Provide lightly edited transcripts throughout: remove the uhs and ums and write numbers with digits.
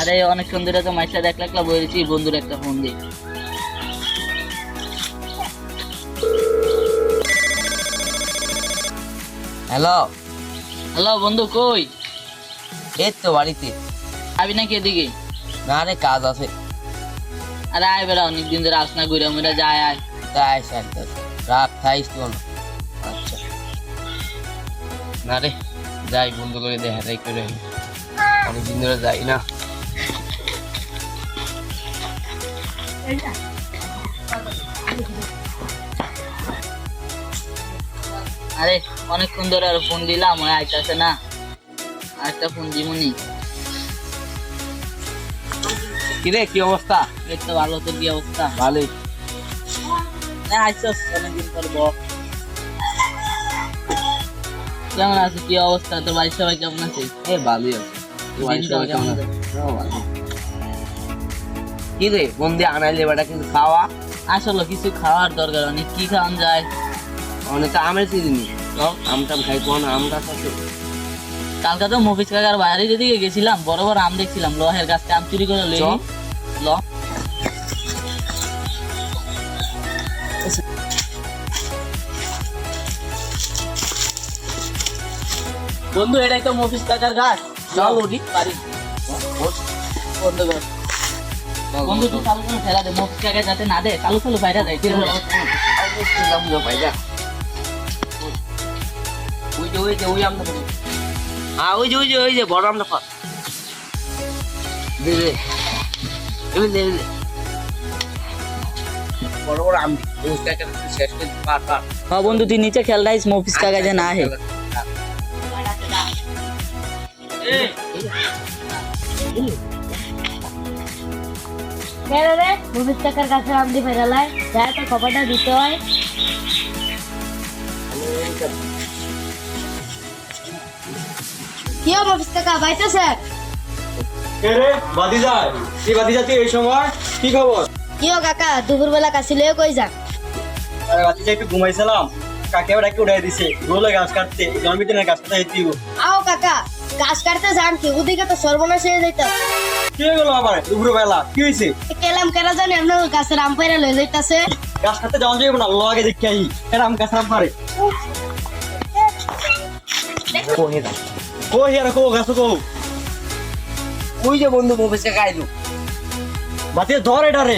আরে অনেকক্ষণ ধরে তো মাইর সাথে একলা একলা বলেছি, বন্ধুর একটা ফোন দিই। হ্যালো হ্যালো বন্ধু, কই? এই তো বাড়িতে। আবি নাকি এদিকে? না রে, কাজ আছে। আরে আয় বেড়া, অনেকদিন ধরে আস না, ঘুরে মুড়ে যায় আয়। তাই স্যার, রাত খাইস তো না। আচ্ছা না রে, যাই বন্ধু করে দেখা যাই করে, অনেকদিন ধরে যাই না। আরে অনেকক্ষণ ধরে আর ফোন দিলাম, ওই আইতাছে না, আরেকটা ফোন দিমুনি। কিরে কি অবস্থা? এই তো ভালো, তোর কি অবস্থা? ভালোই। না আইসস অনেকদিন পর বল। কেমন আছে, কি অবস্থা? তোর বাড়ির সবাই কেমন আছে? এ ভালোই আছে। দিনকাল কেমন আছে? কি রে বন্ধু আনাইলে বেটা কিন্তু খাওয়া আসলে কিছু খাওয়ার দরকার, অনেক কি খাওয়ান যায়। অনেকটা আমের সিজন, আমটাম খাই কোন আম গাছ আছে। কালকে তো মফিজ কাকার বাইরে যেদিকে গেছিলাম, বড় বড় আম দেখছিলাম, লোহের গাছটা আম চুরি করে লই ল। বন্ধু এটাই তো মফিজ কাকার গাছ, চল উঠি পারি। বন্ধ কর বন্ধু, তুই চালু করে ফেলা দে, মফিজ কাকা যাতে না দে, চালু চালু বাইরে যায়। ওই যে বড় আমটা খা। দে দে বড় বড় আম শেষ করে পার পার। হ্যাঁ বন্ধু, তুই নিচে খেল রাইস, মফিজ কাকা যে না হে। রে মফিজ কাকার কাছে আম দি ফেরালাই যায় তো খবরটা দিতে হয়। কি মফিজ কাকা বাইতেছে? রে বাদিজা, কি বাদিজা তুই এই সময় কি খবর? কি কাকা দুপুর বেলা কাশি লয়ে কই যা? আরে বাদিজা একটু ঘুমাইছিলাম, কাকে ডাকে উড়াই দিছে, গোলে গাছ কাটতে, জন্মদিনের গাছ কাটতে হেঁটিব। আও কাকা গাছ কাটতে যান কি, ওদিকে তো সর্বনাশ হয়ে যাইতা। কি হয়ে গেল আবার দুপুর বেলা, কি হয়েছে? কেলাম কেরা জানি আপনার গাছের আম পাইরা লয়ে যাইতাছে। গাছ কাটতে যাওয়া যাবে না, লগে দেখি আই এরা আম গাছ আম পারে। কো হিয়ার কো গাছ কো, ওই যে বন্ধু মফিসকে খাইলু। বাতিজা ধর এটা রে।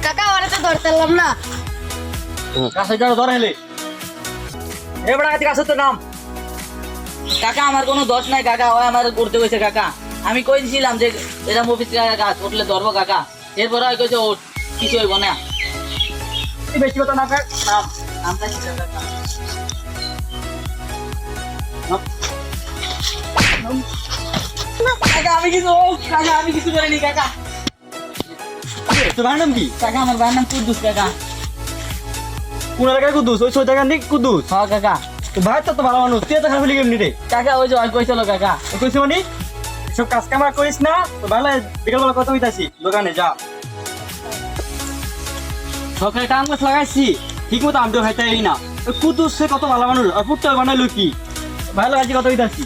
কাকা ওরা তো ধরতাম না। গাছে যাও ধর হেলে। এবার কাছে কাছে তো নাম। কাকা আমার কোনো দোষ নাই কাকা, ওই আমার করতে গেছে কাকা। আমি কই দিছিলাম যে এটা মফিজ কাকা গাছ, উঠলে ধরবো কাকা। এরপর ওই কইছে ওঠ, কিছু হইব না। বেশি কথা না কাট নাম। আমটা কি কাকা? কাকা আমি কিছু কাকা আমি কিছু করিনি কাকা। তোমার নাম কি? কাকা আমার ভাইয়ের নাম কুদ্দুস কাকা। কোন এলাকায় কুদ্দুস? ওই ছয় টাকা নিক কুদ্দুস। হ্যাঁ কাকা। তো ভাই তো ভালো মানুষ, তুই তো খারাপ লিখে রে। কাকা ওই যে কইছিল কাকা। কইছি মানে সব কাজ কামরা করিস না তো ভালো। বিকালবেলা কথা হইতাছি দোকানে যা। সকালে টাইম গাছ লাগাইছি ঠিক মতো আমি তো খাইতে না। কুদ্দুস সে কত ভালো মানুষ, আর ফুটটা বানাইলো কি ভালো লাগাইছি কথা হইতাছি।